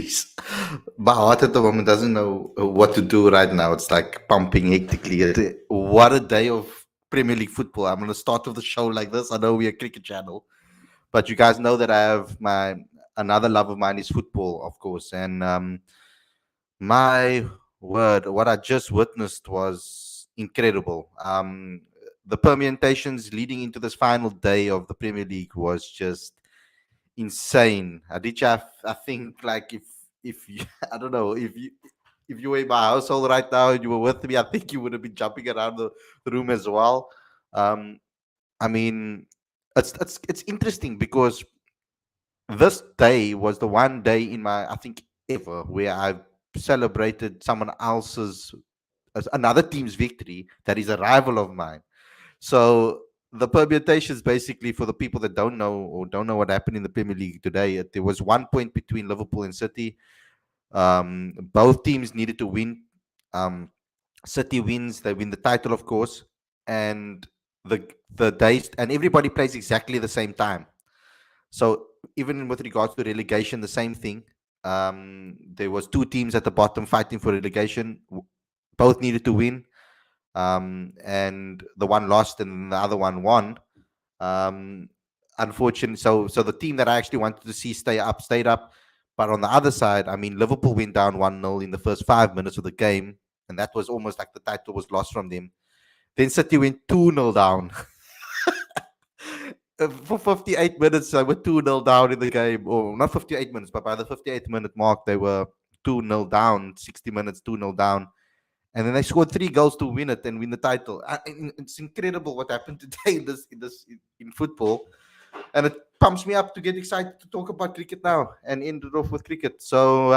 Jeez. My heart at the moment doesn't know what to do right now. It's like pumping hectically. What a day of Premier League football. I'm going to start off the show like this. I know we're a cricket channel, but you guys know that I have another love of mine is football, of course. And my word, what I just witnessed was incredible. The permutations leading into this final day of the Premier League was just insane. Aditya, I think like if you, I don't know if you were in my household right now and you were with me, I think you would have been jumping around the room as well. Um, I mean, it's interesting because this day was the one day in my I think ever where I've celebrated someone else's another team's victory that is a rival of mine. So the permutations basically for the people that don't know what happened in the Premier League today. There was 1 point between Liverpool and City. Both teams needed to win. Um, City wins, they win the title, of course, and the days and everybody plays exactly the same time. So even with regards to relegation, the same thing. There was two teams at the bottom fighting for relegation. Both needed to win, and the one lost and the other one won. Um, Unfortunately, so the team that I actually wanted to see stay up stayed up. But on the other side, I mean, Liverpool went down 1-0 in the first 5 minutes of the game, and that was almost like the title was lost from them. Then City went 2-0 down. For 58 minutes, they were 2-0 down in the game. Or not 58 minutes, but by the 58-minute mark, they were 2-0 down, 60 minutes, 2-0 down. And then they scored 3 goals to win it and win the title. It's incredible what happened today in football, and it pumps me up to get excited to talk about cricket now and end it off with cricket. So,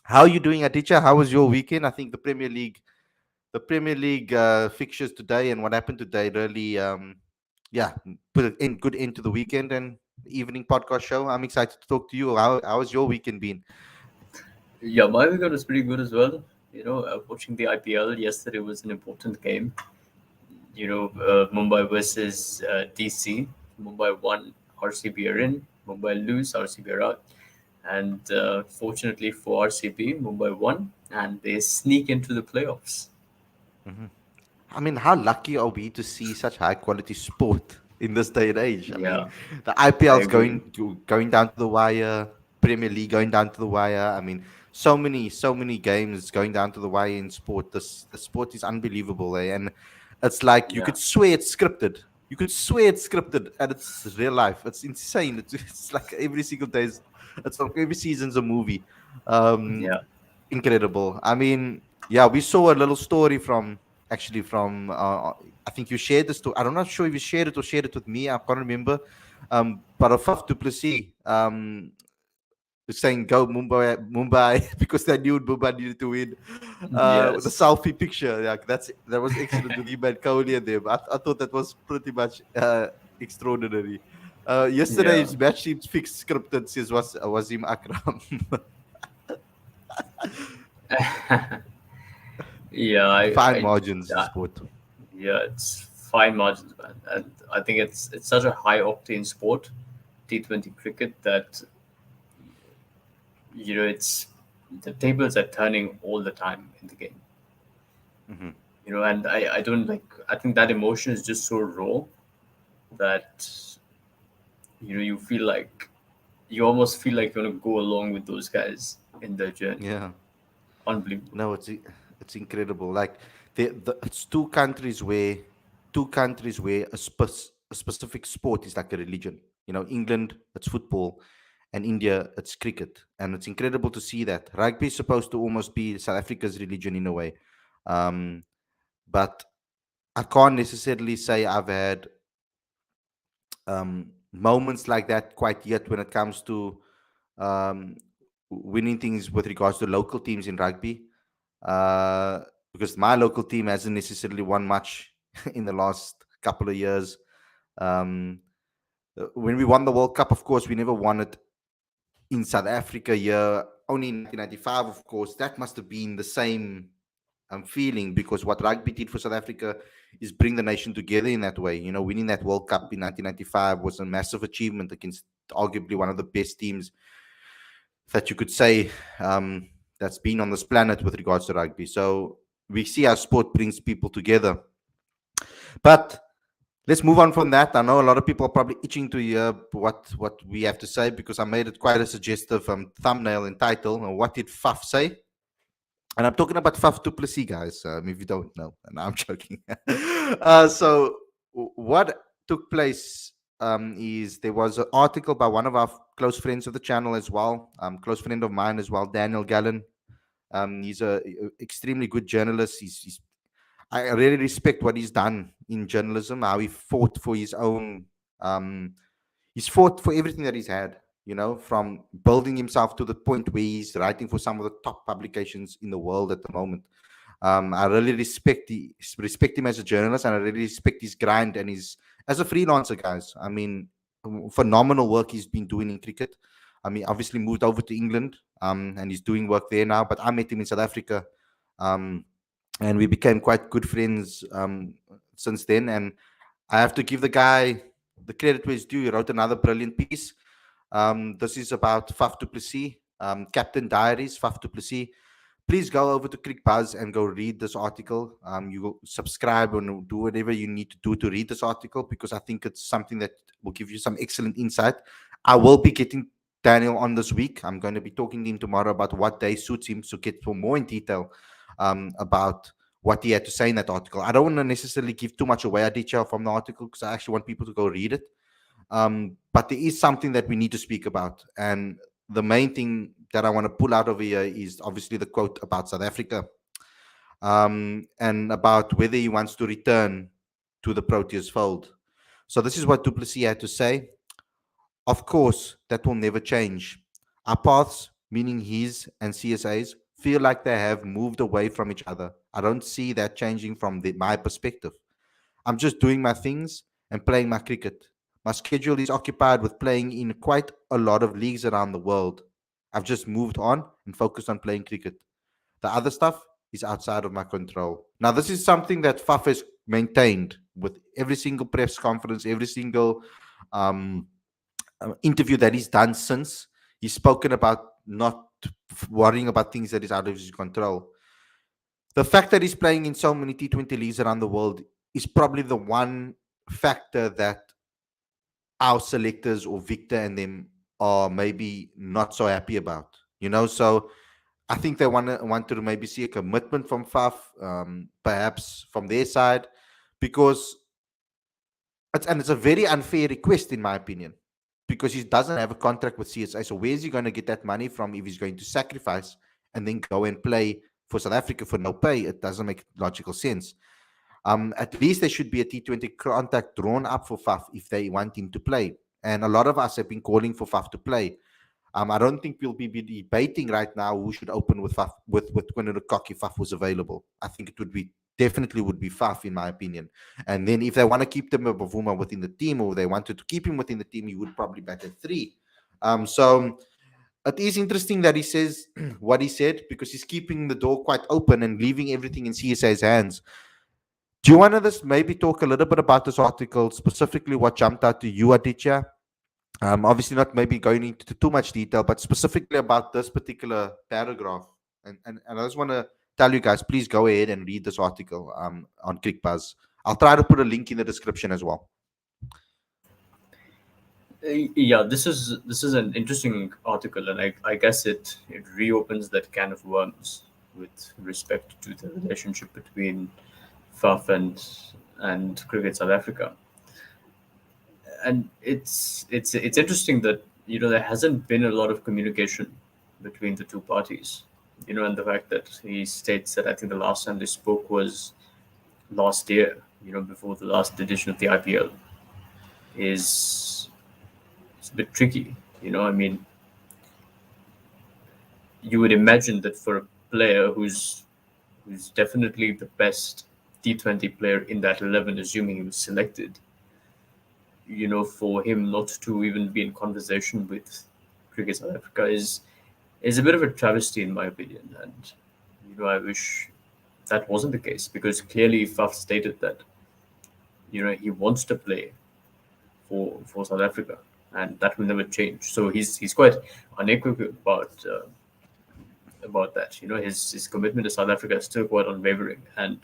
how are you doing, Aditya? How was your weekend? I think the Premier League fixtures today and what happened today really, yeah, put an good end to the weekend and evening podcast show. I'm excited to talk to you. How has your weekend been? Yeah, my weekend was pretty good as well. Watching the IPL yesterday was an important game. Mumbai versus DC. Mumbai won, RCB are in. Mumbai lose, RCB are out. And fortunately for RCB, Mumbai won and they sneak into the playoffs. Mhm. I mean, how lucky are we to see such high quality sport in this day and age? I mean, Yeah, the I IPL's agree. going down to the wire, Premier League going down to the wire. I mean, so many games going down to the wire in sport. The sport is unbelievable, and it's like you Yeah, could swear it's scripted. You could swear it's scripted, and it's real life. It's insane. It's like every single day. It's like every season's a movie. Um, yeah, Incredible. I mean, yeah, we saw a little story from actually from I think you shared this to. I'm not sure if you shared it or shared it with me. I can't remember. But of Faf du Plessis was saying go Mumbai because they knew Mumbai needed to win. The yes, selfie picture, yeah, that was excellent with him and Kohli and them. I thought that was pretty much extraordinary. yeah, Yesterday's match seemed fixed scripted, says Wasim Akram. yeah. Fine margins in I sport. Yeah, it's fine margins, man. And I think it's such a high octane sport, T20 cricket, that it's the tables are turning all the time in the game. Hmm. And I don't like. I think that emotion is just so raw that you feel like you almost feel like you want to go along with those guys in their journey. Yeah. Unbelievable. No, it's incredible. Like it's two countries where a specific sport is like a religion. England it's football, and India it's cricket, and it's incredible to see that. Rugby is supposed to almost be South Africa's religion in a way, um, but I can't necessarily say I've had moments like that quite yet when it comes to um, winning things with regards to local teams in rugby. Because my local team hasn't necessarily won much in the last couple of years. Um, when we won the World Cup, of course, we never won it in South Africa here, only in 1995, of course. That must have been the same feeling because what rugby did for South Africa is bring the nation together in that way. Winning that World Cup in 1995 was a massive achievement against arguably one of the best teams that you could say that's been on this planet with regards to rugby. So we see our sport brings people together. But let's move on from that. I know a lot of people are probably itching to hear what we have to say, because I made it quite a suggestive thumbnail and title. What did Faf say? And I'm talking about Faf du Plessis, guys. If you don't know, and I'm joking. So what took place is there was an article by one of our close friends of the channel as well, close friend of mine as well, Daniel Gallen. He's a extremely good journalist. I really respect what he's done in journalism. How he fought for his own. Um, he's fought for everything that he's had. From building himself to the point where he's writing for some of the top publications in the world at the moment. I really respect him as a journalist, and I really respect his grind and his as a freelancer, guys. I mean, phenomenal work he's been doing in cricket. I mean, obviously moved over to England, and he's doing work there now. But I met him in South Africa, um, and we became quite good friends since then. And I have to give the guy the credit where it's due. He wrote another brilliant piece. This is about Faf du Plessis, Captain Diaries, Faf du Plessis. Please go over to Crick Buzz and go read this article. You will subscribe and do whatever you need to do to read this article, because I think it's something that will give you some excellent insight. I will be getting Daniel on this week. I'm going to be talking to him tomorrow about what day suits him to get more in detail about what he had to say in that article. I don't want to necessarily give too much away detail from the article, because I actually want people to go read it. But there is something that we need to speak about. And the main thing that I want to pull out of here is obviously the quote about South Africa, and about whether he wants to return to the Proteas fold. So this is what du Plessis had to say. Of course, that will never change. Our paths, meaning his and CSA's, feel like they have moved away from each other. I don't see that changing from my perspective. I'm just doing my things and playing my cricket. My schedule is occupied with playing in quite a lot of leagues around the world. I've just moved on and focused on playing cricket. The other stuff is outside of my control. Now, this is something that Faf has maintained with every single press conference, every single um, interview that he's done since. He's spoken about not worrying about things that is out of his control. The fact that he's playing in so many T20 leagues around the world is probably the one factor that our selectors or Victor and them are maybe not so happy about. So I think they want to maybe see a commitment from Faf, perhaps from their side, because it's a very unfair request in my opinion, because he doesn't have a contract with CSA. So where's he going to get that money from if he's going to sacrifice and then go and play for South Africa for no pay? It doesn't make logical sense. At least there should be a T20 contract drawn up for Faf if they want him to play. And a lot of us have been calling for Faf to play. I don't think we'll be debating right now who should open with Faf, with Quinn Cock if Faf was available. I think it would be definitely would be Faf in my opinion. And then if they want to keep them a Bavuma within the team, or they wanted to keep him within the team, he would probably bat at 3. So it is interesting that he says what he said, because he's keeping the door quite open and leaving everything in CSA's hands. Do you want to just maybe talk a little bit about this article, specifically what jumped out to you, Aditya? Obviously, not maybe going into too much detail, but specifically about this particular paragraph. And I just want to tell you guys, please go ahead and read this article on ClickBuzz. I'll try to put a link in the description as well. Yeah, this is an interesting article, and I guess it reopens that can of worms with respect to the relationship between Faf and Cricket South Africa. And it's interesting that there hasn't been a lot of communication between the two parties. And the fact that he states that I think the last time they spoke was last year, before the last edition of the IPL, is it's a bit tricky. I mean, you would imagine that for a player who's definitely the best T20 player in that 11, assuming he was selected, for him not to even be in conversation with Cricket South Africa is a bit of a travesty in my opinion. And I wish that wasn't the case, because clearly Faf stated that he wants to play for South Africa. and that will never change. So he's quite unequivocal about that. You know, his commitment to South Africa is still quite unwavering, and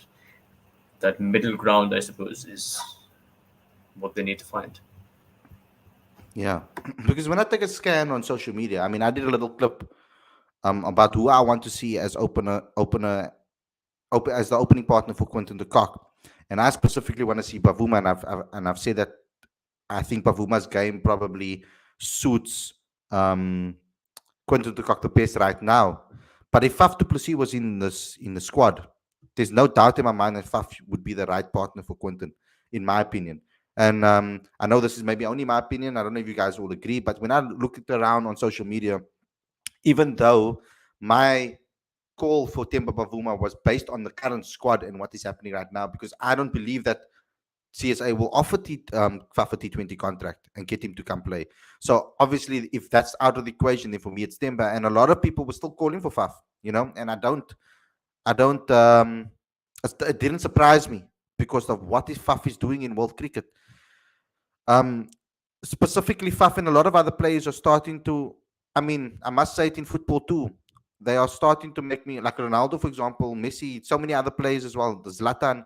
that middle ground, I suppose, is what they need to find. Yeah, because when I take a scan on social media, I mean, I did a little clip about who I want to see as as the opening partner for Quinton de Kock, and I specifically want to see Bavuma, and I've said that I think Bavuma's game probably suits um, Quinton de Kock the best right now. But if Faf du Plessis was in the squad, there's no doubt in my mind that Faf would be the right partner for Quinton, in my opinion. And I know this is maybe only my opinion. I don't know if you guys will agree, but when I look at around on social media, even though my call for Temba Bavuma was based on the current squad and what is happening right now, because I don't believe that CSA will offer Faf a T20 contract and get him to come play. So obviously, if that's out of the equation, then for me it's Temba, and a lot of people were still calling for Faf, and I don't, it didn't surprise me because of what is Faf is doing in world cricket. Um, Specifically, Faf and a lot of other players are starting to. I mean, I must say it in football too. They are starting to make me like Ronaldo, for example, Messi, so many other players as well. The Zlatan,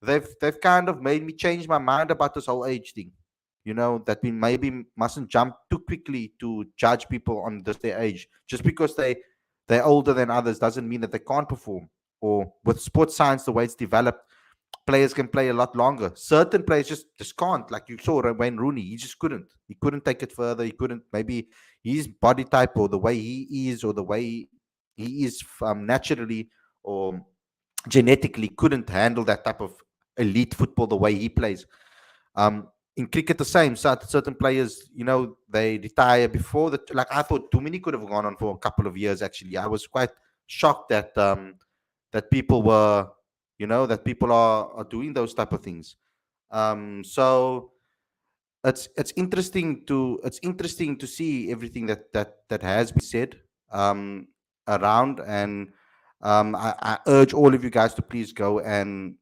they've kind of made me change my mind about this whole age thing. That we maybe mustn't jump too quickly to judge people on this their age. Just because they're older than others doesn't mean that they can't perform. Or with sports science, the way it's developed, players can play a lot longer. Certain players just can't. Like you saw Wayne Rooney, he just couldn't. He couldn't take it further. He couldn't. Maybe his body type or the way he is or the way he is naturally or genetically couldn't handle that type of elite football the way he plays. In cricket, the same. Certain players, they retire before that. Like I thought, Dumini could have gone on for a couple of years. Actually, I was quite shocked that people were, that people are doing those type of things. So it's interesting to see everything that has been said um, around, and I urge all of you guys to please go and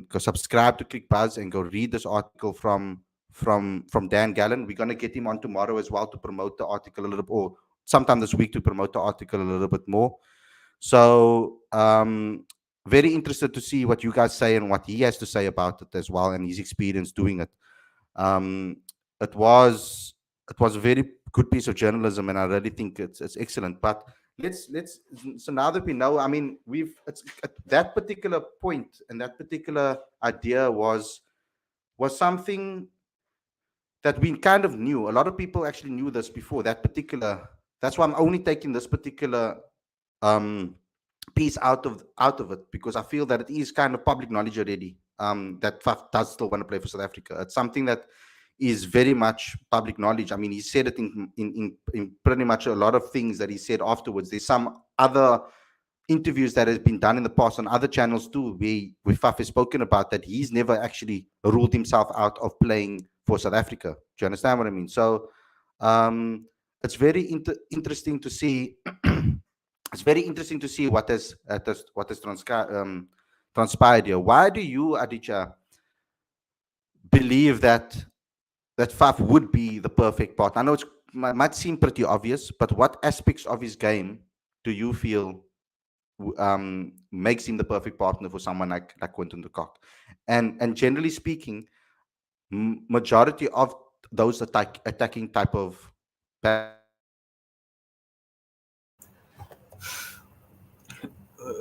go subscribe to Click Buzz and go read this article from Dan Gallen. We're gonna get him on tomorrow as well to promote the article a little bit, or sometime this week to promote the article a little bit more. So very interested to see what you guys say and what he has to say about it as well, and his experience doing it. Um, it was it was a very good piece of journalism, and I really think it's excellent. But let's so now that we know, I mean, it's at that particular point and that particular idea was something that we kind of knew. A lot of people actually knew this before that particular. That's why I'm only taking this particular um piece out of it, because I feel that it is kind of public knowledge already. That Faf does still want to play for South Africa. It's something that is very much public knowledge. I mean, he said it in pretty much a lot of things that he said afterwards. There's some other interviews that has been done in the past on other channels too, where Faf has spoken about that he's never actually ruled himself out of playing for South Africa. Do you understand what I mean? So um, it's very interesting to see. It's very interesting to see what has transpired here. Why do you, Aditya, believe that Faf would be the perfect partner? I know it might seem pretty obvious, but what aspects of his game do you feel makes him the perfect partner for someone like Quinton de Kock? And generally speaking, majority of those attacking type of batsmen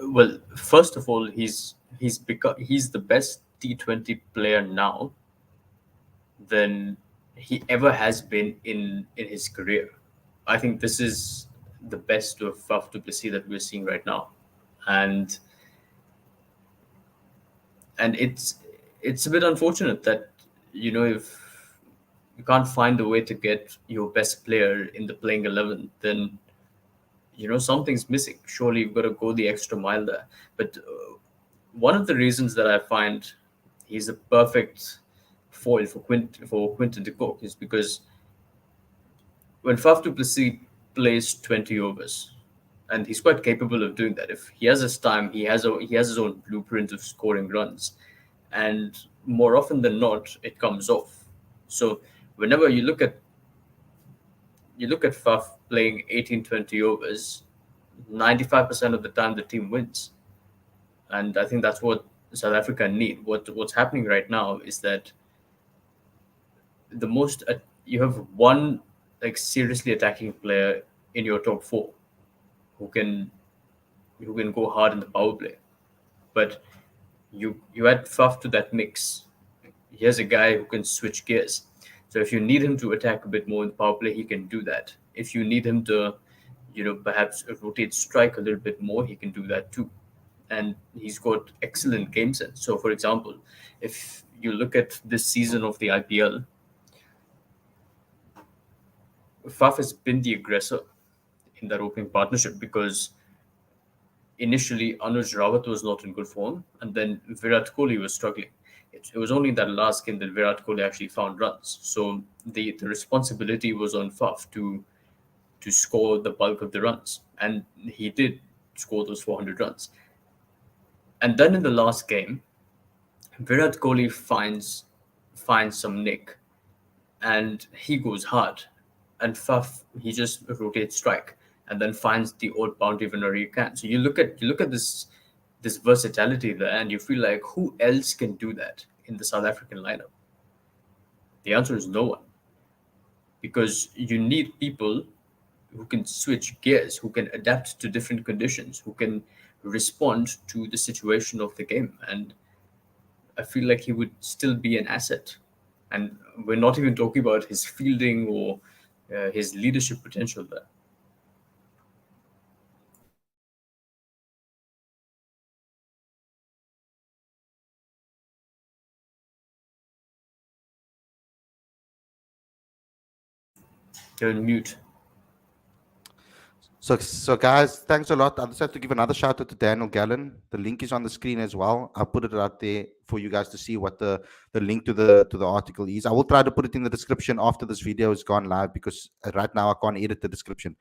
Well, first of all, he's the best T20 player now than he ever has been in his career. I think this is the best of Faf du Plessis that we're seeing right now, and it's a bit unfortunate that if you can't find a way to get your best player in the playing 11, then something's missing. Surely you've got to go the extra mile there. But one of the reasons that I find he's a perfect foil for Quinton de Kock is because when Faf du Plessis plays 20 overs, and he's quite capable of doing that. If he has his time, he has his own blueprint of scoring runs, and more often than not, it comes off. So whenever you look at you look at Faf playing 18, 20 overs, 95% of the time the team wins. And I think that's what South Africa need. What's happening right now is that the most you have one like seriously attacking player in your top four who can go hard in the power play, but you add Faf to that mix. Here's a guy who can switch gears. So if you need him to attack a bit more in the power play, he can do that. If you need him to, perhaps rotate strike a little bit more, he can do that too. And he's got excellent game sense. So, for example, if you look at this season of the IPL, Faf has been the aggressor in that opening partnership because initially Anuj Rawat was not in good form, and then Virat Kohli was struggling. It was only in that last game that Virat Kohli actually found runs. So the responsibility was on Faf to score the bulk of the runs, and he did score those 400 runs. And then in the last game, Virat Kohli finds some nick, and he goes hard, and Faf he just rotates strike, and then finds the odd boundary whenever he can. So you look at this versatility there, and you feel like who else can do that in the South African lineup? The answer is no one, because you need people who can switch gears, who can adapt to different conditions, who can respond to the situation of the game. And I feel like he would still be an asset. And we're not even talking about his fielding or his leadership potential there. You're in mute. So guys, thanks a lot. I just have to give another shout out to Daniel Gallen. The link is on the screen as well. I'll put it out there for you guys to see what the link to the article is. I will try to put it in the description after this video is gone live, because right now I can't edit the description.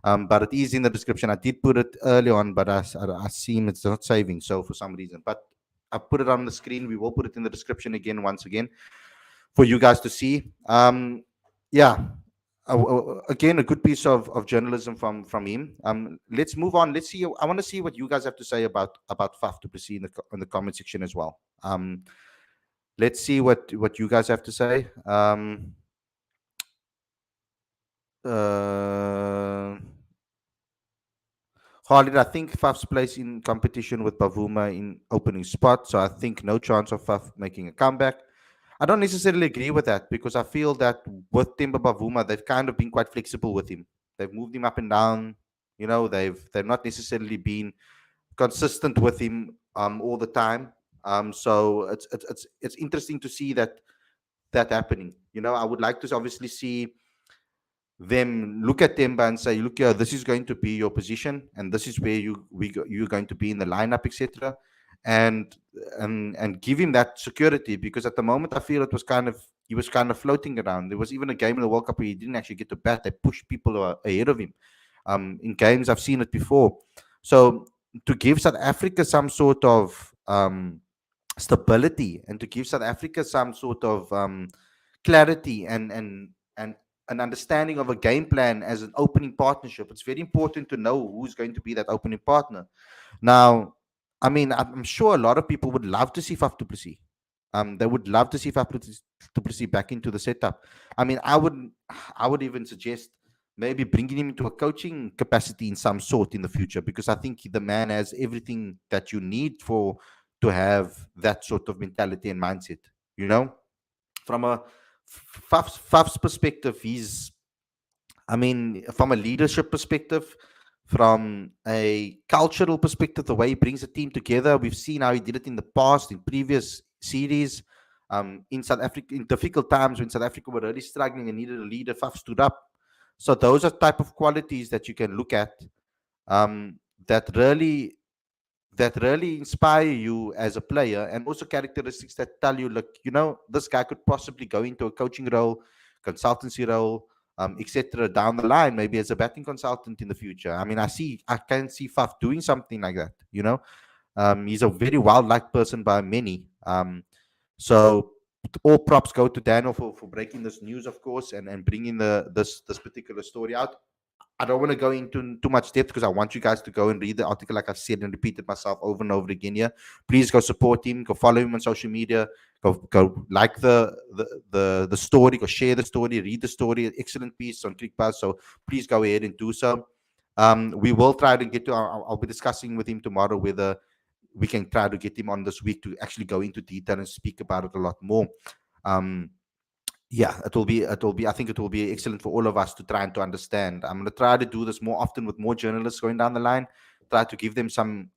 But it is in the description. I did put it early on, but I seem it's not saving, so for some reason. But I put it on the screen. We will put it in the description again, once again, for you guys to see. Yeah, again, a good piece of journalism from him. Let's move on. Let's see. I want to see what you guys have to say about Faf to proceed in the comment section as well. Let's see what you guys have to say. Khalid, I think Faf's place in competition with Bavuma in opening spot, so I think no chance of Faf making a comeback. I don't necessarily agree with that, because I feel that with Timber Bavuma, they've kind of been quite flexible with him. They've moved him up and down. They've not necessarily been consistent with him all the time. So it's interesting to see that happening. I would like to obviously see them look at Temba and say, look here, this is going to be your position, and this is where you're going to be in the lineup, etc. And and give him that security, because at the moment I feel he was kind of floating around. There was even a game in the World Cup where he didn't actually get to bat. They pushed people ahead of him. In games I've seen it before. So to give South Africa some sort of stability, and to give South Africa some sort of clarity and an understanding of a game plan as an opening partnership, it's very important to know who's going to be that opening partner. Now, I mean, I'm sure a lot of people would love to see Faf du Plessis. They would love to see Faf du Plessis back into the setup. I mean, I would even suggest maybe bringing him into a coaching capacity in some sort in the future, because I think the man has everything that you need to have that sort of mentality and mindset. You know, from a Faf's perspective, I mean, from a leadership perspective, from a cultural perspective, the way he brings a team together, we've seen how he did it in the past, in previous series. In South Africa, in difficult times when South Africa were really struggling and needed a leader, Faf stood up. So those are type of qualities that you can look at, um, that really inspire you as a player, and also characteristics that tell you, look, this guy could possibly go into a coaching role, consultancy role, etc. down the line, maybe as a batting consultant in the future. I mean, I can see Faf doing something like that. He's a very well-liked person by many. So all props go to Daniel for breaking this news, of course, and bringing this particular story out. I don't want to go into too much depth because I want you guys to go and read the article, like I've said and repeated myself over and over again here. Please go support him, go follow him on social media, go like the story, go share the story, read the story. Excellent piece on ClickBuzz. So please go ahead and do so. We will try to get to. I'll be discussing with him tomorrow whether we can try to get him on this week to actually go into detail and speak about it a lot more. Um, yeah, I think it will be excellent for all of us to try and to understand. I'm going to try to do this more often with more journalists going down the line, try to give them some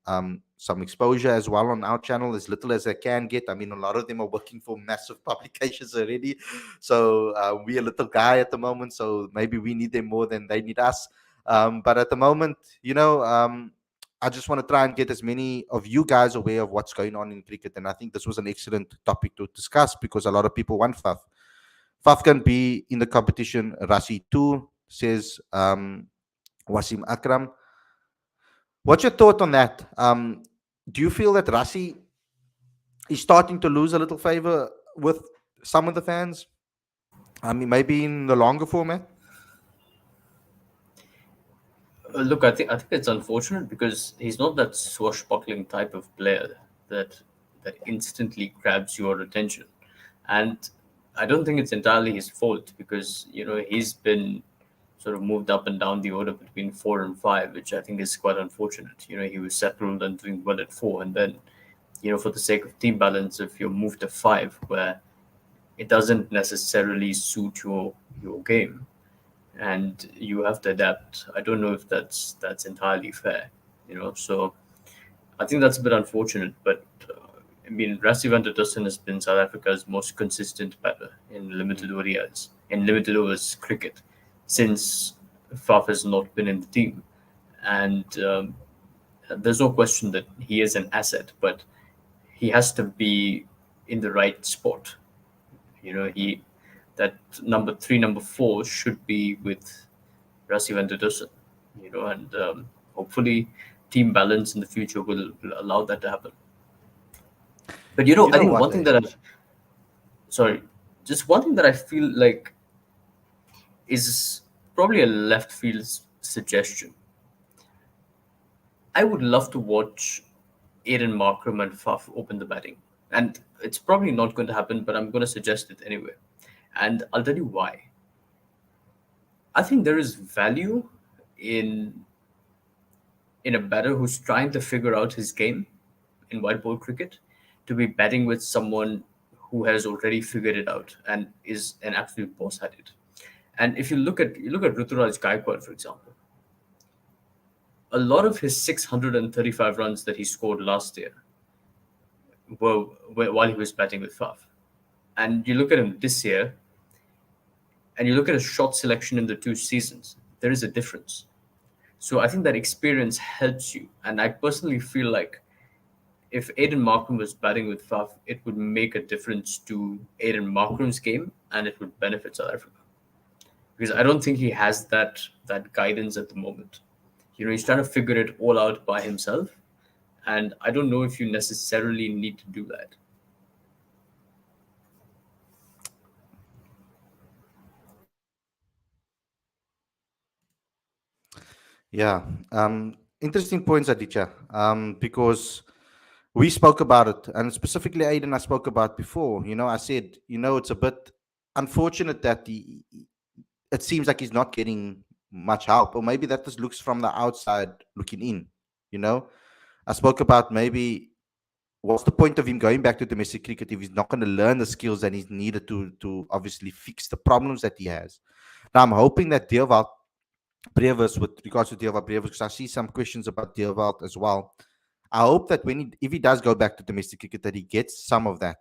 exposure as well on our channel, as little as I can get. I mean, a lot of them are working for massive publications already, so we're a little guy at the moment, so maybe we need them more than they need us. But at the moment, I just want to try and get as many of you guys aware of what's going on in cricket, and I think this was an excellent topic to discuss because a lot of people want Faf. Faf can be in the competition. Rasi too, says Wasim Akram. What's your thought on that? Do you feel that Rasi is starting to lose a little favor with some of the fans? I mean, maybe in the longer format. Look, I think it's unfortunate because he's not that swashbuckling type of player that instantly grabs your attention, and I don't think it's entirely his fault because he's been sort of moved up and down the order between 4 and 5, which I think is quite unfortunate. He was settled and doing well at 4, and then for the sake of team balance, if you're moved to 5, where it doesn't necessarily suit your game and you have to adapt. I don't know if that's entirely fair, So I think that's a bit unfortunate. But I mean, Rassie van der Dussen has been South Africa's most consistent batter in limited overs cricket since Faf has not been in the team, and there's no question that he is an asset, but he has to be in the right spot. He that number 3, number 4 should be with Rassie van der Dussen, and hopefully team balance in the future will allow that to happen. But You I know think what? one thing that sorry, just one thing that I feel like is probably a left field suggestion. I would love to watch Aiden Markram and Faf open the batting. And it's probably not going to happen, but I'm going to suggest it anyway. And I'll tell you why. I think there is value in a batter who's trying to figure out his game in white ball cricket to be batting with someone who has already figured it out and is an absolute boss at it. And if you look at Ruturaj Gaikwad, for example, a lot of his 635 runs that he scored last year were while he was batting with Faf. And you look at him this year, and you look at his shot selection in the 2 seasons, there is a difference. So I think that experience helps you. And I personally feel like if Aiden Markram was batting with Faf, it would make a difference to Aiden Markram's game and it would benefit South Africa. Because I don't think he has that guidance at the moment. He's trying to figure it all out by himself. And I don't know if you necessarily need to do that. Yeah. Interesting points, Aditya. Because we spoke about it, and specifically Aiden, I spoke about before. I said, it's a bit unfortunate that it seems like he's not getting much help, or maybe that just looks from the outside looking in. I spoke about maybe what's the point of him going back to domestic cricket if he's not going to learn the skills that he's needed to obviously fix the problems that he has. Now I'm hoping that Deerwald Brevers, with regards to Deerwald Brevers, because I see some questions about Deerwald as well. I hope that if he does go back to domestic cricket, that he gets some of that.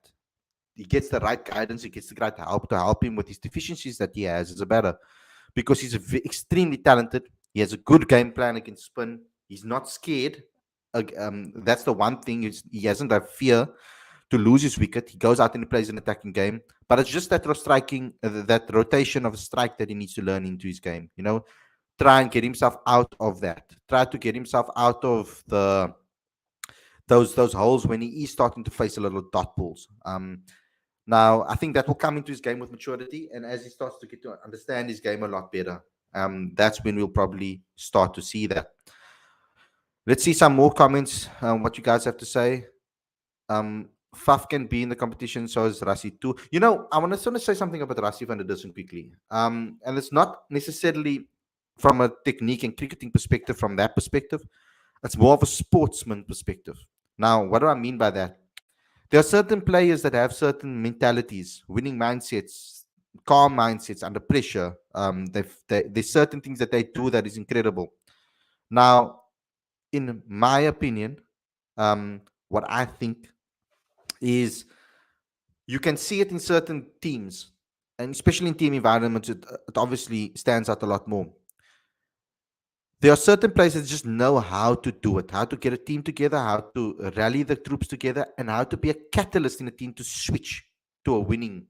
He gets the right guidance, he gets the right help to help him with his deficiencies that he has as a batter, because he's extremely talented. He has a good game plan against spin. He's not scared. That's the one thing. He hasn't a fear to lose his wicket. He goes out and he plays an attacking game. But it's just that that rotation of a strike that he needs to learn into his game. Try and get himself out of that. Try to get himself out of those holes when he is starting to face a little dot balls. Now, I think that will come into his game with maturity, and as he starts to get to understand his game a lot better, that's when we'll probably start to see that. Let's see some more comments. What you guys have to say. Faf can be in the competition, so is Rassi too. I want to say something about Rassi van der Dussen quickly. And it's not necessarily from a technique and cricketing perspective, from that perspective. It's more of a sportsman perspective. Now, what do I mean by that? There are certain players that have certain mentalities, winning mindsets, calm mindsets under pressure. There's certain things that they do that is incredible. Now, in my opinion, what I think is you can see it in certain teams, and especially in team environments, it obviously stands out a lot more. There are certain players that just know how to do it, how to get a team together, how to rally the troops together, and how to be a catalyst in a team to switch to a winning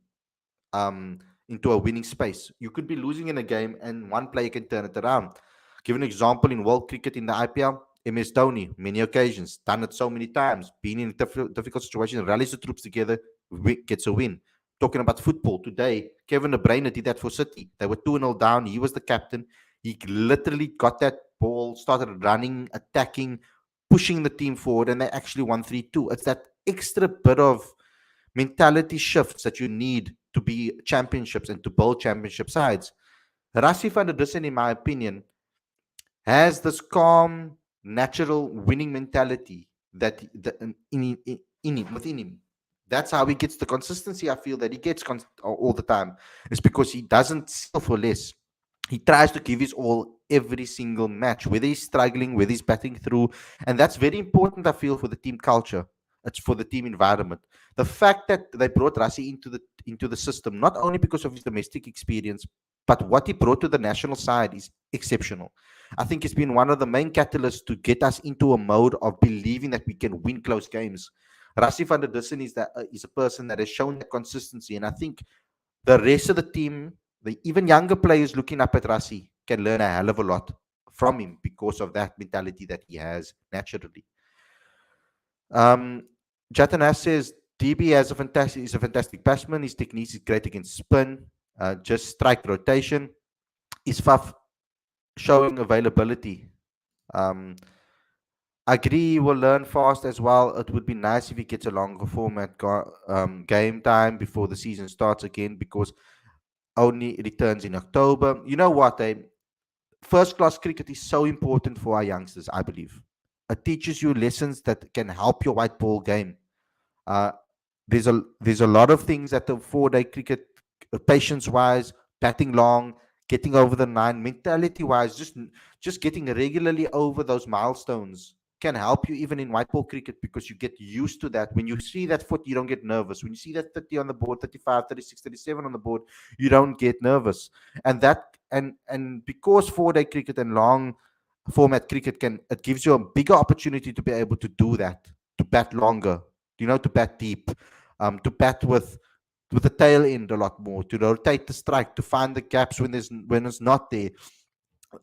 um, into a winning space. You could be losing in a game, and one player can turn it around. Give an example in world cricket in the IPL. MS Dhoni, many occasions, done it so many times, been in a difficult situation, rallies the troops together, gets a win. Talking about football today, Kevin De Bruyne did that for City. They were 2-0 down. He was the captain. He literally got that ball, started running, attacking, pushing the team forward, and they actually won 3-2. It's that extra bit of mentality shifts that you need to be championships and to build championship sides. Rassi van der Dussen, in my opinion, has this calm, natural winning mentality within him. That's how he gets the consistency. I feel that he gets all the time. It's because he doesn't settle for less. He tries to give his all every single match, whether he's struggling, whether he's batting through, and that's very important. I feel for the team culture. It's for the team environment. The fact that they brought Rassi into the system, not only because of his domestic experience, but what he brought to the national side is exceptional. I think it's been one of the main catalysts to get us into a mode of believing that we can win close games. Rassi van der Dussen is a person that has shown that consistency, and I think the rest of the team, the even younger players looking up at Rassi, can learn a hell of a lot from him because of that mentality that he has naturally. Um, Jatanas says DB is a fantastic batsman. His technique is great against spin, just strike rotation. Is Faf showing availability? Um, agree he will learn fast as well. It would be nice if he gets a longer format game time before the season starts again, because only returns in October. You know what? First class cricket is so important for our youngsters, I believe. It teaches you lessons that can help your white ball game. Uh, there's a lot of things at the 4-day cricket, patience wise, batting long, getting over the nine, mentality wise, just getting regularly over those milestones can help you even in white ball cricket, because you get used to that. When you see that foot, you don't get nervous. When you see that 30 on the board, 35, 36, 37 on the board, you don't get nervous. And because 4-day cricket and long format cricket it gives you a bigger opportunity to be able to do that, to bat longer, to bat deep, to bat with the tail end a lot more, to rotate the strike, to find the gaps when it's not there.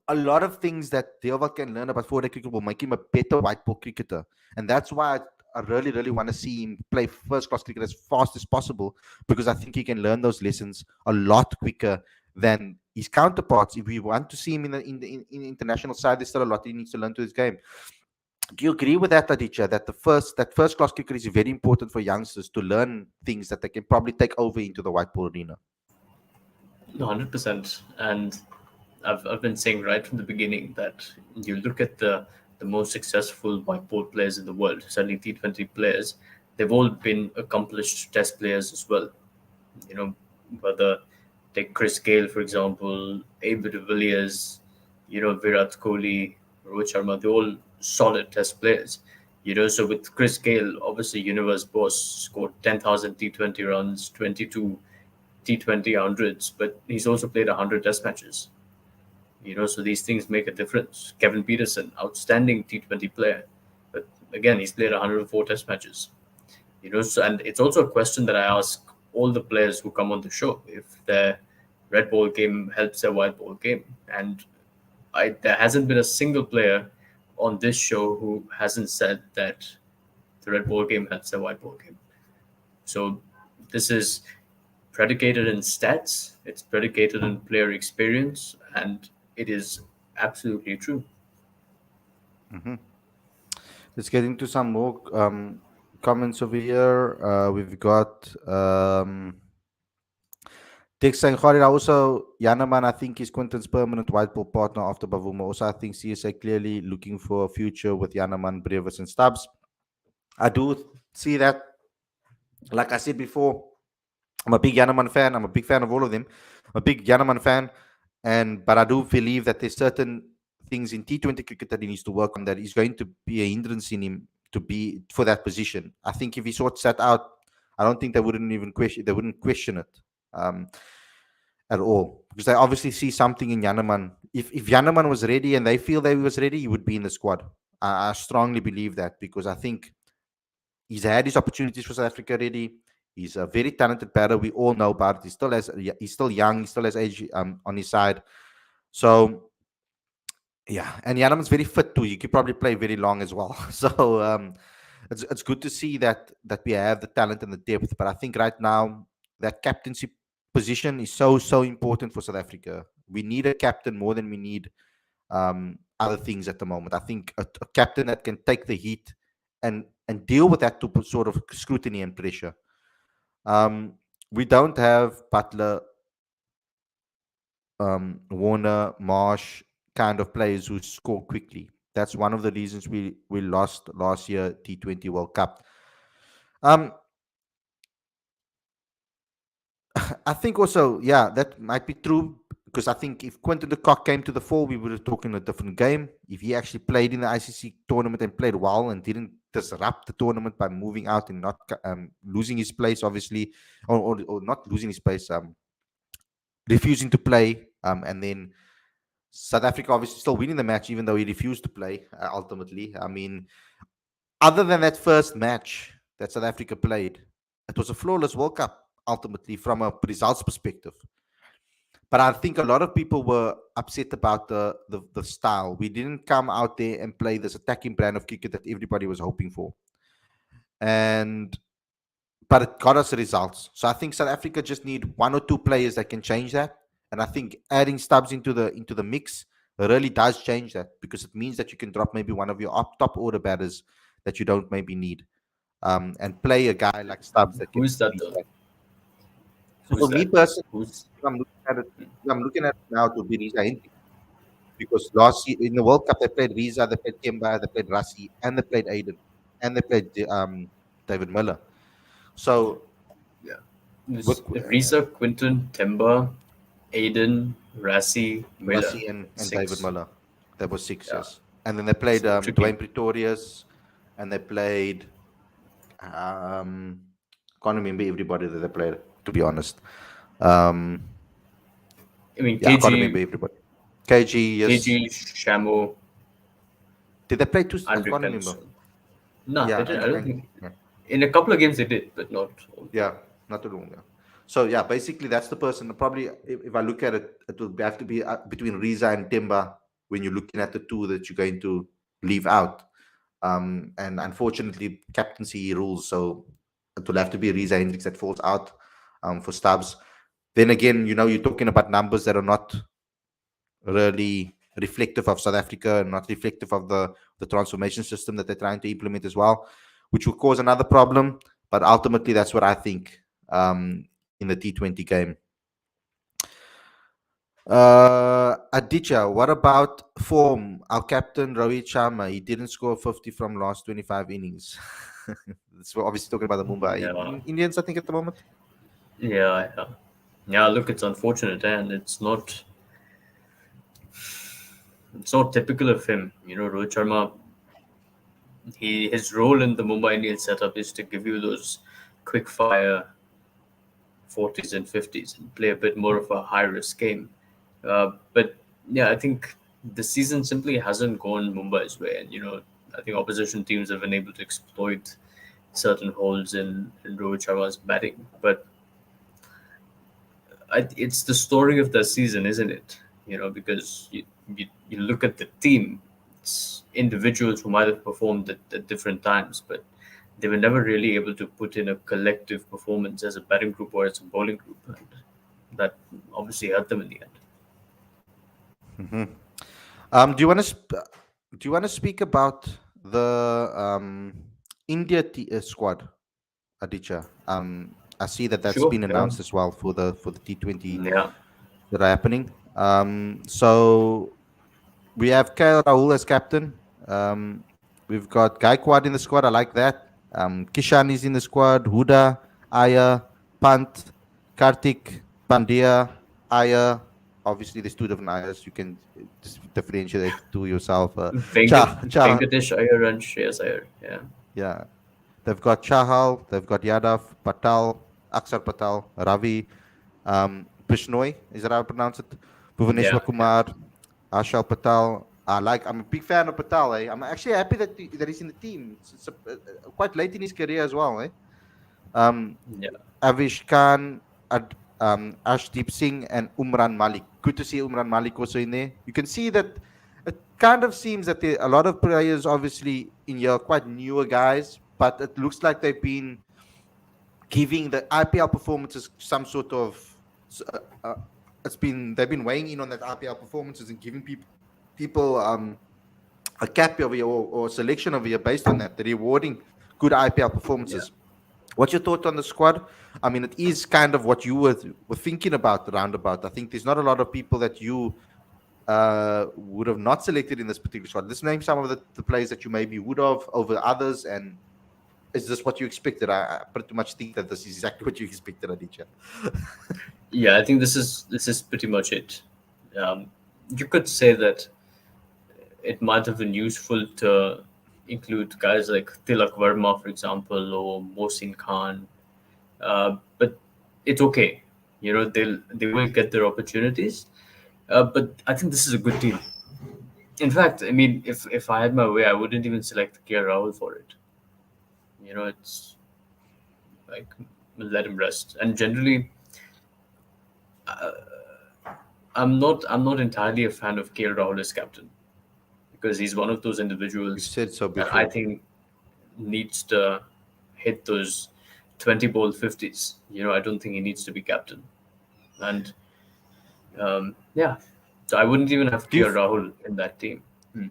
A lot of things that Deoval can learn about 4-day cricket will make him a better white ball cricketer, and that's why I really, really want to see him play first class cricket as fast as possible, because I think he can learn those lessons a lot quicker than his counterparts. If we want to see him in the international side, there's still a lot he needs to learn to his game. Do you agree with that, Aditya, that first class cricket is very important for youngsters to learn things that they can probably take over into the white ball arena? No, 100%. And I've been saying right from the beginning that you look at the most successful white ball players in the world, certainly T20 players, they've all been accomplished test players as well. You know, whether take Chris Gale, for example, Abel de Villiers, Virat Kohli, Rohit Sharma, they're all solid test players. So with Chris Gale, obviously universe boss, scored 10,000 T20 runs, 22 T20 hundreds, but he's also played 100 test matches. So these things make a difference. Kevin Peterson, outstanding T20 player, but again, he's played 104 test matches. And it's also a question that I ask all the players who come on the show, if their red ball game helps their white ball game. And there hasn't been a single player on this show who hasn't said that the red ball game helps their white ball game. So This is predicated in stats, it's predicated in player experience, and it is absolutely true. Hmm. Let's get into some more comments over here. We've got Dick saying, Khalid, also, Yanaman, I think, is Quinton's permanent white ball partner after Bavuma. Also, I think CSA clearly looking for a future with Yanaman, Brevis, and Stubbs. I do see that. Like I said before, I'm a big Yanaman fan. I'm a big fan of all of them. I'm a big Yanaman fan. But I do believe that there's certain things in T20 cricket that he needs to work on that is going to be a hindrance in him to be for that position. I think if he sorts that out, I don't think they wouldn't even question. They wouldn't question it. Um, at all because they obviously see something in Yanaman. If Yanaman was ready and they feel that he was ready, he would be in the squad. I strongly believe that because I think he's had his opportunities for South Africa already. He's a very talented batter. We all know about it. He's still young. He still has age on his side. So yeah, and Yanaman's very fit too. He could probably play very long as well. So it's good to see that we have the talent and the depth. But I think right now that captaincy position is so important for South Africa. We need a captain more than we need other things at the moment. I think a captain that can take the heat and deal with that sort of scrutiny and pressure. Um, we don't have Butler, Warner, Marsh kind of players who score quickly. That's one of the reasons we lost last year T20 World Cup. Um, I think also, yeah, that might be true because I think if Quinton de Kock came to the fore, we would have talking a different game. If he actually played in the ICC tournament and played well and didn't disrupt the tournament by moving out and not losing his place, obviously, or not losing his place, refusing to play, and then South Africa obviously still winning the match, even though he refused to play ultimately. I mean, other than that first match that South Africa played, it was a flawless World Cup ultimately from a results perspective. But I think a lot of people were upset about the style. We didn't come out there and play this attacking brand of cricket that everybody was hoping for. And but it got us results. So I think South Africa just need one or two players that can change that. And I think adding Stubbs into the mix really does change that because it means that you can drop maybe one of your top order batters that you don't maybe need, and play a guy like Stubbs that can Who's that lead though? that. So Who's for me that? personally, Who's I'm looking at it. I'm looking at it now to be Riza Hendrik because last year in the World Cup they played Riza, they played Kemba, they played Rassi, and they played Aiden, and they played David Miller. So yeah? with Who's Risa, Quinton, Timber, Aiden, Rassi, Miller. Rassi and David Six. Muller. That was six, Yeah, yes. And then they played it's tricky. Dwayne Pretorius, and they played. Um, can't remember everybody that they played. To be honest, um, I mean, yeah, I can't remember everybody. KG, yes. KG, Shamo, Did they play two? I Andre can't remember. Penson. No, they Yeah, didn't. I don't and think. yeah, In a couple of games they did, but not all. yeah, not too long. Yeah. So yeah, basically that's the person. Probably, if I look at it, it will have to be between Riza and Timba when you're looking at the two that you're going to leave out. And unfortunately, captaincy rules, so it will have to be Riza Hendricks that falls out for Stubbs. Then again, you're talking about numbers that are not really reflective of South Africa and not reflective of the transformation system that they're trying to implement as well, which will cause another problem. But ultimately, that's what I think in the T20 game. Aditya, what about form? Our captain Rohit Sharma, he didn't score 50 from last 25 innings. That's we're obviously talking about the Mumbai Yeah, Indians, I think, at the moment. yeah, yeah. Yeah, look, it's unfortunate, and it's not typical of him. Rohit Sharma, his role in the Mumbai Indians setup is to give you those quick fire 40s and 50s and play a bit more of a high risk game. But yeah, I think the season simply hasn't gone Mumbai's way, and I think opposition teams have been able to exploit certain holes in Rohit Sharma's batting. But it's the story of the season, isn't it? Because you look at the team, it's individuals who might have performed at different times, but they were never really able to put in a collective performance as a batting group or as a bowling group, and that obviously hurt them in the end. Hmm. Do you want to do you want to speak about the India squad, Aditya? I see that that's Sure, been yeah, announced as well for the T20 yeah, that are happening. So we have KL Rahul as captain. Um, we've got Gaikwad in the squad. I like that. Kishan is in the squad. Huda, Aya, Pant, Kartik, Pandya, Aya. Obviously, there's two different Ayas. You can just differentiate to yourself. Cha. Venkatesh Iyer and Shreyas Iyer. Yeah, Yeah. They've got Chahal. They've got Yadav, Patel, Aksar Patel, Ravi, Bishnoi. Is that how I pronounce it? yeah, Bhuvaneshwar yeah, Kumar, Ashal Patel. I'm a big fan of Patel. Eh? I'm actually happy that he's in the team. Quite late in his career as well. Eh? Um, yeah, Avish Khan, Ashdeep Singh, and Umran Malik. Good to see Umran Malik also in there. You can see that it kind of seems that a lot of players, obviously, in here, are quite newer guys, but it looks like they've been giving the IPL performances some sort of. Uh, uh, they've been weighing in on that IPL performances and giving people a cap of year or selection of year based on that. They're rewarding good IPL yeah. performances. What's your thought on the squad? I mean, it is kind of what you were thinking about roundabout. I think there's not a lot of people that you would have not selected in this particular squad. Let's name some of the players that you maybe would have over others. And is this what you expected? I pretty much think that this is exactly what you expected, Aditya. Yeah, I think this is pretty much it. Um, you could say that it might have been useful to include guys like Tilak Verma, for example, or Mohsin Khan, but it's okay. They will get their opportunities. But I think this is a good deal. In fact, I mean, if I had my way, I wouldn't even select KR Rahul for it. It's like let him rest. And generally, I'm not entirely a fan of KL Rahul as captain because he's one of those You've individuals said so that I before. think needs to hit those 20 ball 50s. I don't think he needs to be captain. And yeah, so I wouldn't even have Do you KL Rahul in that team. Hmm.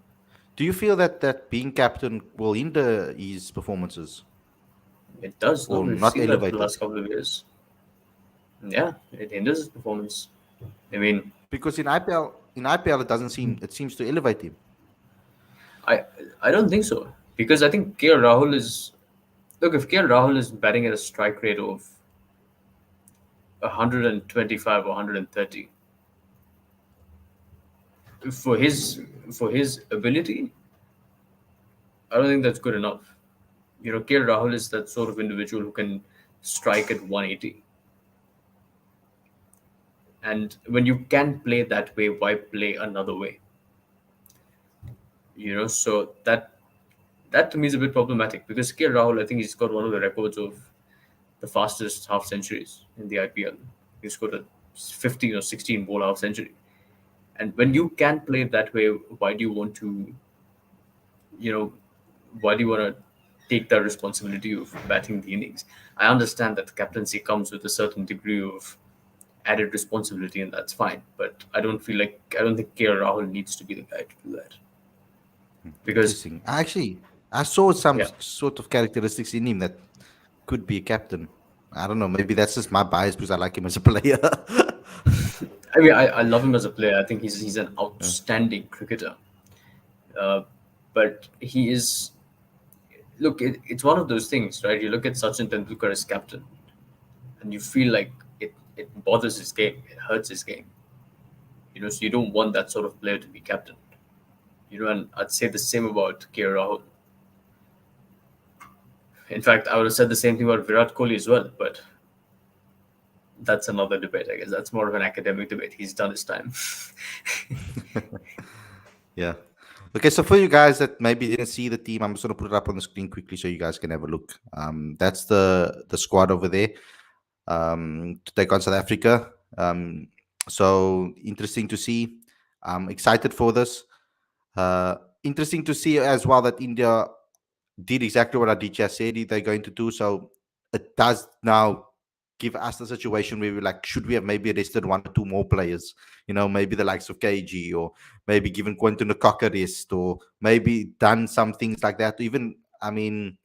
do you feel that being captain will hinder his performances It does. No, or we've not seen that for the elevate it? last couple of years. Yeah, it hinders his performance. I mean, Because in IPL it seems to elevate him. I I don't think so because I think KL Rahul is look if KL Rahul is batting at a strike rate of 125 or 130 for his ability, I don't think that's good enough. KL Rahul is that sort of individual who can strike at 180, and when you can play that way, why play another way? So that to me is a bit problematic because KL Rahul, I think he's got one of the records of the fastest half centuries in the IPL. He's got a 15 or 16 ball half century. And when you can play that way, why do you want to, you know, why do you want to take that responsibility of batting the innings? I understand that the captaincy comes with a certain degree of added responsibility, and that's fine. But I don't think KR Rahul needs to be the guy to do that because, Interesting. I saw some yeah, sort of characteristics in him that could be a captain. I don't know. Maybe that's just my bias because I like him as a player. I mean, I love him as a player. I think he's an Yeah. outstanding cricketer. Uh, but he is look. It's one of those things, right? You look at Sachin Tendulkar as captain, and you feel like it bothers his game, it hurts his game. So you don't want that sort of player to be captain. And I'd say the same about K. Rahul. In fact, I would have said the same thing about Virat Kohli as well, but that's another debate, I guess. That's more of an academic debate. He's done his time. Yeah. Okay, so for you guys that maybe didn't see the team, I'm just gonna put it up on the screen quickly so you guys can have a look. That's the squad over there. To take on South Africa. So interesting to see. I'm excited for this. Interesting to see as well that India did exactly what Aditya said they're going to do. So it does now give us the situation where we're like, should we have maybe arrested one or two more players? Maybe the likes of KG, or maybe given Quentin a cock arrest, or maybe done some things like that. Even, I mean,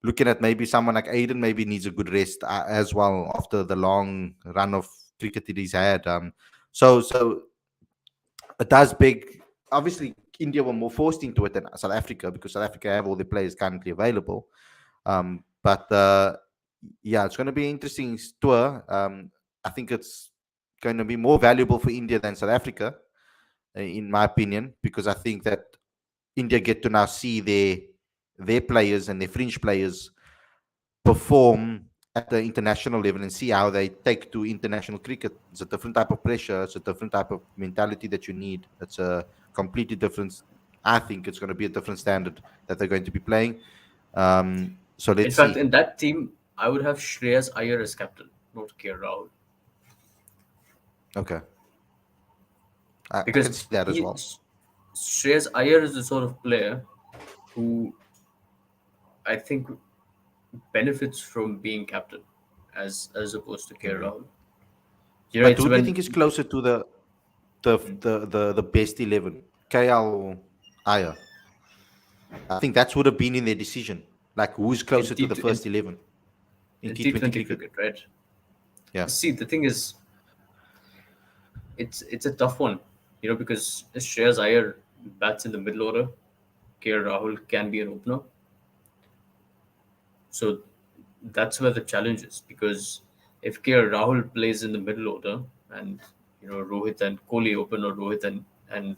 looking at maybe someone like Aiden maybe needs a good rest as well after the long run of cricket that he's had. So it does big. Obviously, India were more forced into it than South Africa because South Africa have all the players currently available. But yeah, it's going to be an interesting tour. I think it's going to be more valuable for India than South Africa, in my opinion, because I think that India get to now see their players and their fringe players perform at the international level and see how they take to international cricket. It's a different type of pressure. It's a different type of mentality that you need. It's a completely different. I think it's going to be a different standard that they're going to be playing. So In let's fact, see. in that team, I would have Shreyas Iyer as captain, not K. Rahul, Okay, I because can see that as he well. Shreyas Iyer is the sort of player who I think benefits from being captain as opposed to K. Mhm. Rahul. But It's who do you think when is closer to the best 11? KL Aya. I think that's would have been in their decision. Like who's in closer to T the first 11 in in T20 T20 cricket? cricket, right? Yeah. See, the thing is, it's a tough one, because Shreyas Iyer bats in the middle order. K. Rahul can be an opener, so that's where the challenge is. Because if K. Rahul plays in the middle order, and Rohit and Kohli open, or Rohit and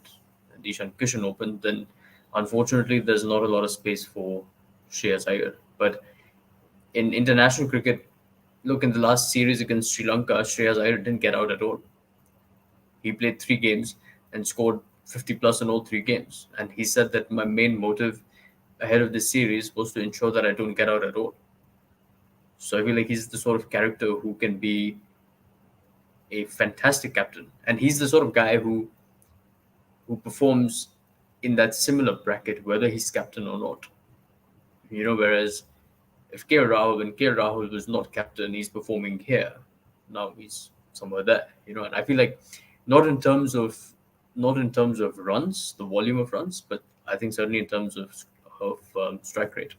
Ishan Kishan open, then unfortunately there's not a lot of space for Shreyas Iyer. But in international cricket, look, in the last series against Sri Lanka, Shreyas Iyer didn't get out at all. He played 3 games and scored 50 plus in all 3 games. And he said that my main motive ahead of this series was to ensure that I don't get out at all. So I feel like he's the sort of character who can be a fantastic captain. And he's the sort of guy who performs in that similar bracket, whether he's captain or not. Whereas if when K. Rahul was not captain, he's performing here. Now he's somewhere there. And I feel like not in terms of not in terms of runs, the volume of runs, but I think certainly in terms of strike rate.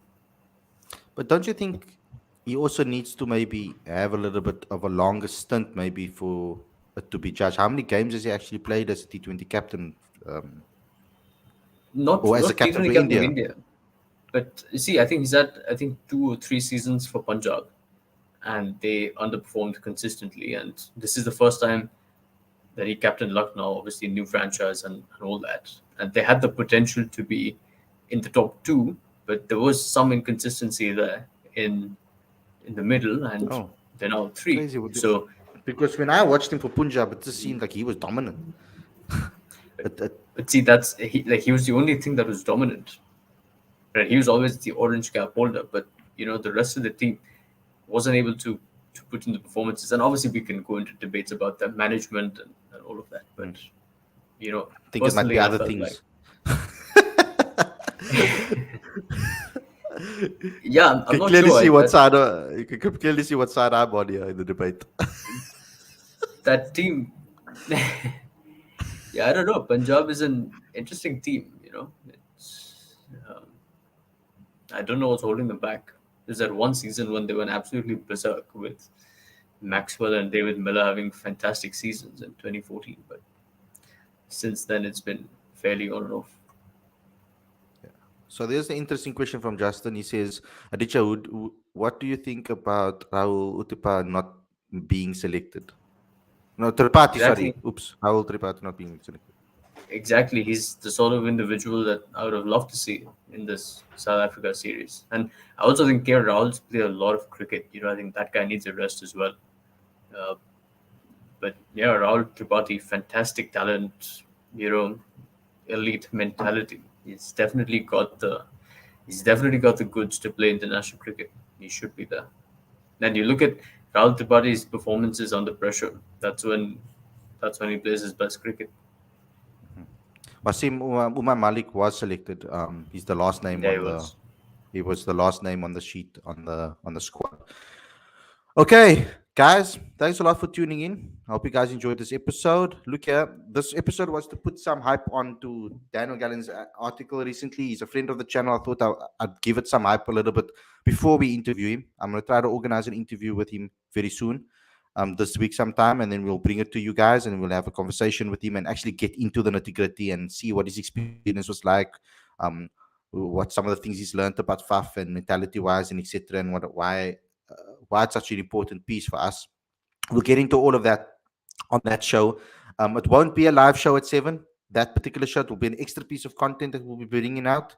But don't you think he also needs to maybe have a little bit of a longer stint, maybe for it to be judged? How many games has he actually played as a T20 captain, Not or as a not captain T20 for captain of India? India, but you see, I think he's had 2 or 3 seasons for Punjab, and they underperformed consistently. And this is the first time that he captained Lucknow, obviously new franchise and all that. And they had the potential to be in the top two, but there was some inconsistency there in the middle, and Oh, they're now three. crazy. So, Because when I watched him for Punjab, it just seemed like he was dominant. but see, he was the only thing that was dominant. Right? He was always the orange cap holder, but the rest of the team wasn't able to put in the performances. And obviously, we can go into debates about the management and all of that. But Mm. you know, I think it might be personally, I other felt like, things. yeah, You I'm can not clearly sure. see what side. You can clearly see what side I'm on here in the debate. That team, yeah, I don't know. Punjab is an interesting team. Um, I don't know what's holding them back. There's that one season when they went absolutely berserk with Maxwell and David Miller having fantastic seasons in 2014, but since then it's been fairly on and off. So there's an interesting question from Justin. He says, Aditya, what do you think about Rahul Uttapa not being selected? No, Tripathi, Exactly, sorry. Oops, Rahul Tripathi not being selected. exactly. He's the sort of individual that I would have loved to see in this South Africa series. And I also think K. Rahul's played a lot of cricket. I think that guy needs a rest as well. Uh, but yeah, Rahul Tripathi, fantastic talent, you know, elite mentality. He's definitely got the goods to play international cricket. He should be there. And you look at Rahul Tripathi's performances under pressure. That's when he plays his best cricket. Wasim Umar Malik was selected. He's the last name There he on the was. He was the last name on the sheet on the squad. Okay, guys, thanks a lot for tuning in. I hope you guys enjoyed this episode. Look here, this episode was to put some hype onto Daniel Gallen's article recently. He's a friend of the channel. I thought I'd give it some hype a little bit before we interview him. I'm going to try to organize an interview with him very soon, this week sometime, and then we'll bring it to you guys and we'll have a conversation with him and actually get into the nitty gritty and see what his experience was like. Um, what some of the things he's learned about FAF and mentality wise and etc. and why it's such an important piece for us. We'll get into all of that on that show. It won't be a live show at 7. That particular show will be an extra piece of content that we'll be bringing out.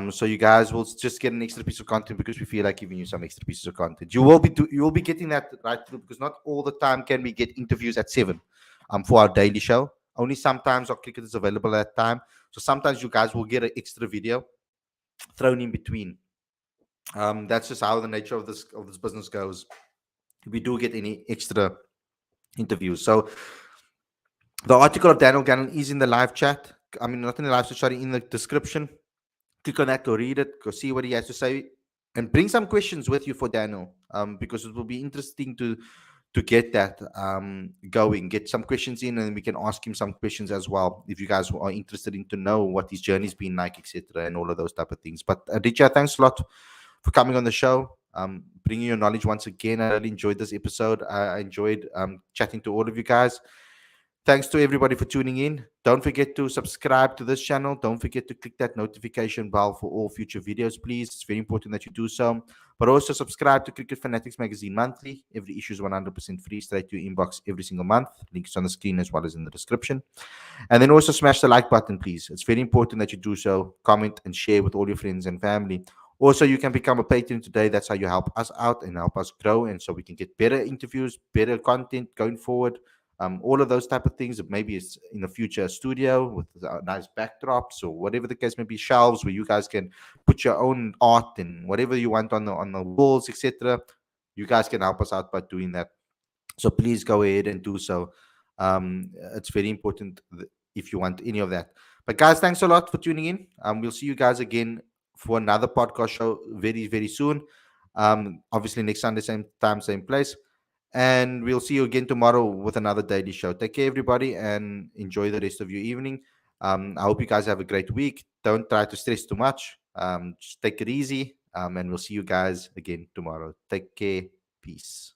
So you guys will just get an extra piece of content because we feel like giving you some extra pieces of content. You will be getting that right through because not all the time can we get interviews at 7 for our daily show. Only sometimes our cricket is available at that time. So sometimes you guys will get an extra video thrown in between. That's just how the nature of this business goes. We do get any extra interviews. So the article of Daniel Gannon is in the live chat. I mean, not in the live chat, sorry, in the description. Click on that, go read it, go see what he has to say, and bring some questions with you for Daniel, because it will be interesting to get that going. Get some questions in, and we can ask him some questions as well if you guys are interested in to know what his journey's been like, etc., and all of those type of things. But Aditya, thanks a lot for coming on the show, bringing your knowledge once again. I really enjoyed this episode. I enjoyed chatting to all of you guys. Thanks to everybody for tuning in. Don't forget to subscribe to this channel. Don't forget to click that notification bell for all future videos, please. It's very important that you do so. But also subscribe to Cricket Fanatics Magazine monthly. Every issue is 100% free, straight to your inbox every single month. Link is on the screen as well as in the description. And then also smash the like button, please. It's very important that you do so. Comment and share with all your friends and family. Also, you can become a patron today. That's how you help us out and help us grow. And so we can get better interviews, better content going forward. All of those type of things. Maybe it's in the future a studio with nice backdrops or whatever the case may be, shelves where you guys can put your own art and whatever you want on the walls, etc. You guys can help us out by doing that. So please go ahead and do so. It's very important if you want any of that. But guys, thanks a lot for tuning in. We'll see you guys again for another podcast show very, very soon. Obviously next Sunday, same time, same place. And we'll see you again tomorrow with another daily show. Take care, everybody, and enjoy the rest of your evening. I hope you guys have a great week. Don't try to stress too much. Just take it easy. And we'll see you guys again tomorrow. Take care. Peace.